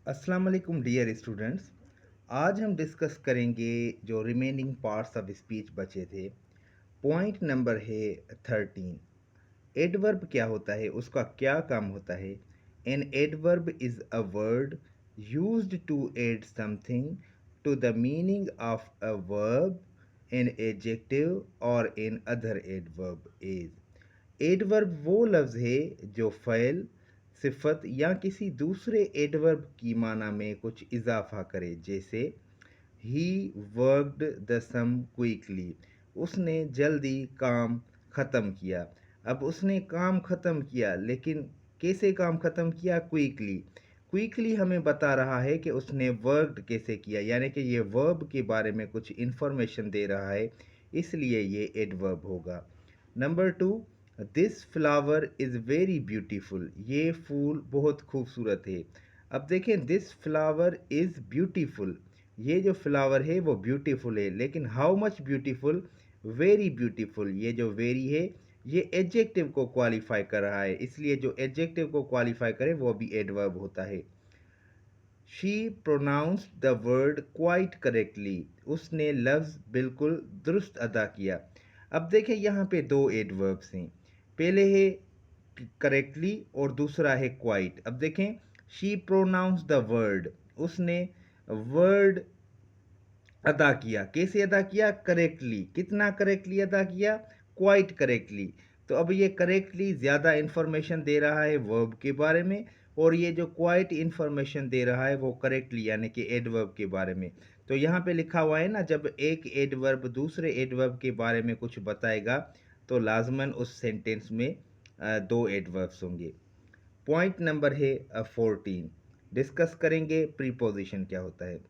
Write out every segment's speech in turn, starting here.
अस्सलाम वालेकुम dear students. आज हम डिस्कस करेंगे जो रिमेनिंग पार्ट्स ऑफ स्पीच बचे थे। पॉइंट नंबर है 13। एडवर्ब क्या होता है, उसका क्या काम होता है। An adverb is a word used to add something to the meaning of a verb, an adjective और another adverb is. Adverb वो लफ्ज़ है जो फ़ैल, सिफत या किसी दूसरे एडवर्ब की माना में कुछ इजाफा करे। जैसे he worked the sum quickly, उसने जल्दी काम ख़त्म किया। अब उसने काम ख़त्म किया, लेकिन कैसे काम ख़त्म किया? क्विकली। क्विकली हमें बता रहा है कि उसने वर्कड कैसे किया, यानी कि ये वर्ब के बारे में कुछ इन्फॉर्मेशन दे रहा है, इसलिए ये एडवर्ब होगा। Number two, this flower is very beautiful, ये फूल बहुत खूबसूरत है। अब देखें, दिस फ्लावर इज़ ब्यूटीफुल, ये जो फ्लावर है वो ब्यूटीफुल है, लेकिन how much beautiful? Very beautiful. ये जो वेरी है ये एडजेक्टिव को क्वालिफाई कर रहा है, इसलिए जो एडजेक्टिव को क्वालिफाई करे वो भी एडवर्ब होता है। She pronounced the word quite correctly, उसने लफ्ज़ बिल्कुल दुरुस्त अदा किया। अब देखें यहाँ पे दो एडवर्ब्स हैं, पहले है करेक्टली और दूसरा है क्वाइट। अब देखें, शी प्रोनाउंस द वर्ड, उसने वर्ड अदा किया। कैसे अदा किया? करेक्टली। कितना करेक्टली अदा किया? Quite correctly. तो अब ये करेक्टली ज़्यादा इन्फॉर्मेशन दे रहा है वर्ब के बारे में, और ये जो क्वाइट इन्फॉर्मेशन दे रहा है वो करेक्टली यानी कि एडवर्ब के बारे में। तो यहाँ पे लिखा हुआ है ना, जब एक एडवर्ब दूसरे एडवर्ब के बारे में कुछ बताएगा तो लाजमन उस सेंटेंस में दो एडवर्ब्स होंगे। पॉइंट नंबर है 14। डिस्कस करेंगे प्रीपोजिशन क्या होता है।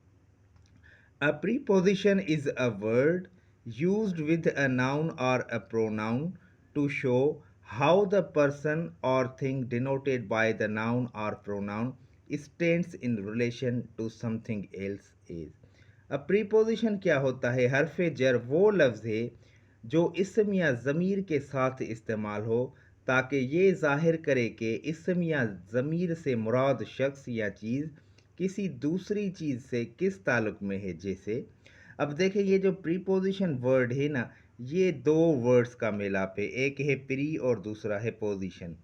A preposition is a word used with a noun or a pronoun to show how the person or thing denoted by the noun or pronoun stands in relation to something else is. अब preposition क्या होता है? हरफ जर वो लफ्ज़ है जो इसम या ज़मीर के साथ इस्तेमाल हो ताकि ये ज़ाहिर करे कि इसम या ज़मीर से मुराद शख्स या चीज़ किसी दूसरी चीज़ से किस ताल्लुक में है। जैसे अब देखें, ये जो प्रीपोजिशन वर्ड है ना, ये दो वर्ड्स का मेलाप है, एक है प्री और दूसरा है पोजीशन।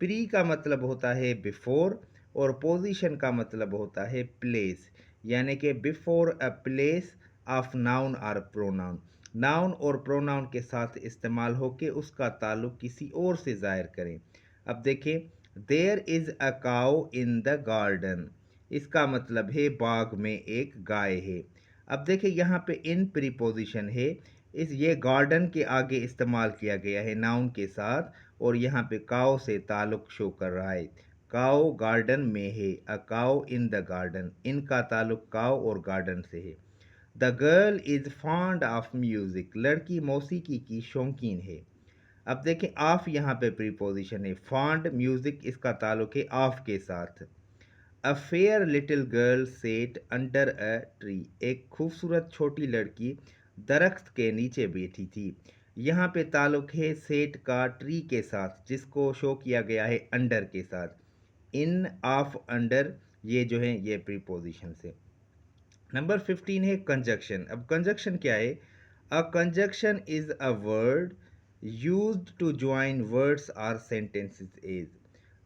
प्री का मतलब होता है बिफोर और पोजीशन का मतलब होता है प्लेस, यानी कि before a place of noun और प्रोनाउन। नाउन और प्रोनाउन के साथ इस्तेमाल होकर उसका ताल्लुक किसी और से ज़ाहिर करें। अब देखें, there is a cow in the garden, इसका मतलब है बाग में एक गाय है। अब देखिए, यहाँ पे इन प्रीपोजिशन है, इस ये गार्डन के आगे इस्तेमाल किया गया है नाउन के साथ, और यहाँ पे काउ से ताल्लुक शो कर रहा है। काउ गार्डन में है, अ काउ इन द गार्डन, इनका ताल्लुक काउ और गार्डन से है। The girl is fond of music, लड़की मौसीकी की शौकीन है। अब देखें, ऑफ यहाँ पे प्रीपोजिशन है, फॉन्ड म्यूज़िक इसका ताल्लुक है ऑफ के साथ। A fair little girl set under a tree, एक खूबसूरत छोटी लड़की दरख्त के नीचे बैठी थी। यहाँ पे ताल्लुक है सेट का ट्री के साथ, जिसको शो किया गया है अंडर के साथ। इन, ऑफ, अंडर, ये जो है ये प्रीपोजिशन से। नंबर 15 है कंजक्शन। अब कंजक्शन क्या है? A conjunction is a word used to join words और सेंटेंसेस इज।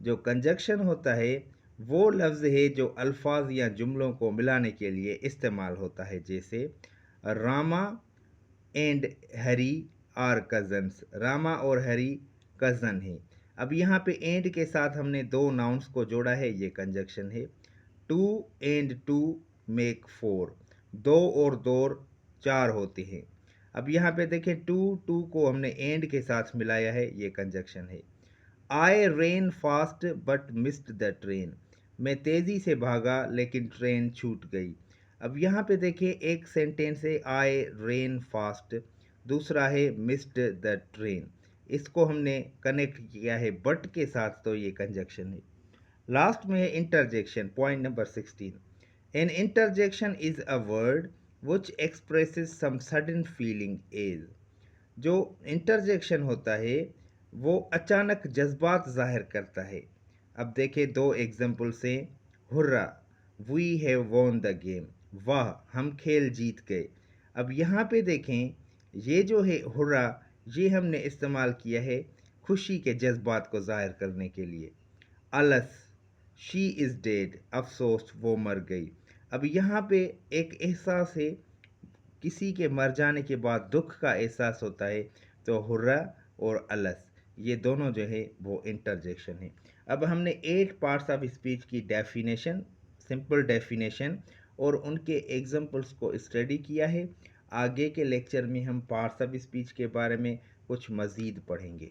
जो कंजक्शन होता है वो लफ्ज़ है जो अल्फाज या जुमलों को मिलाने के लिए इस्तेमाल होता है। जैसे Rama and Hari are cousins, Rama और हरी कज़न है। अब यहाँ पे एंड के साथ हमने दो नाउन्स को जोड़ा है, ये कंजक्शन है। Two and two make four, दो और दो चार होते हैं। अब यहाँ पे देखें, टू टू को हमने एंड के साथ मिलाया है, ये कंजक्शन है। I ran fast but missed the train, मैं तेज़ी से भागा लेकिन ट्रेन छूट गई। अब यहाँ पे देखिए, एक सेंटेंस है आई रेन फास्ट, दूसरा है मिस्ड द ट्रेन, इसको हमने कनेक्ट किया है बट के साथ, तो ये कंजक्शन है। लास्ट में है interjection, point number 16। An interjection is a word which expresses some sudden feeling is. जो इंटरजेक्शन होता है वो अचानक जज्बात ज़ाहिर करता है। अब देखिए, दो एग्जाम्पल से। Hurrah, we have won the game, वाह हम खेल जीत गए। अब यहाँ पे देखें, ये जो है हुर्रा, ये हमने इस्तेमाल किया है खुशी के जज्बात को ज़ाहिर करने के लिए। अलस, शी इज़ डेड, अफसोस वो मर गई। अब यहाँ पे एक एहसास है, किसी के मर जाने के बाद दुख का एहसास होता है, तो हुर्रा और अलस ये दोनों जो है वो इंटरजेक्शन है। अब हमने 8 पार्ट्स ऑफ स्पीच की डेफिनेशन, सिंपल डेफिनेशन और उनके एग्जांपल्स को स्टडी किया है। आगे के लेक्चर में हम पार्ट्स ऑफ स्पीच के बारे में कुछ मज़ीद पढ़ेंगे।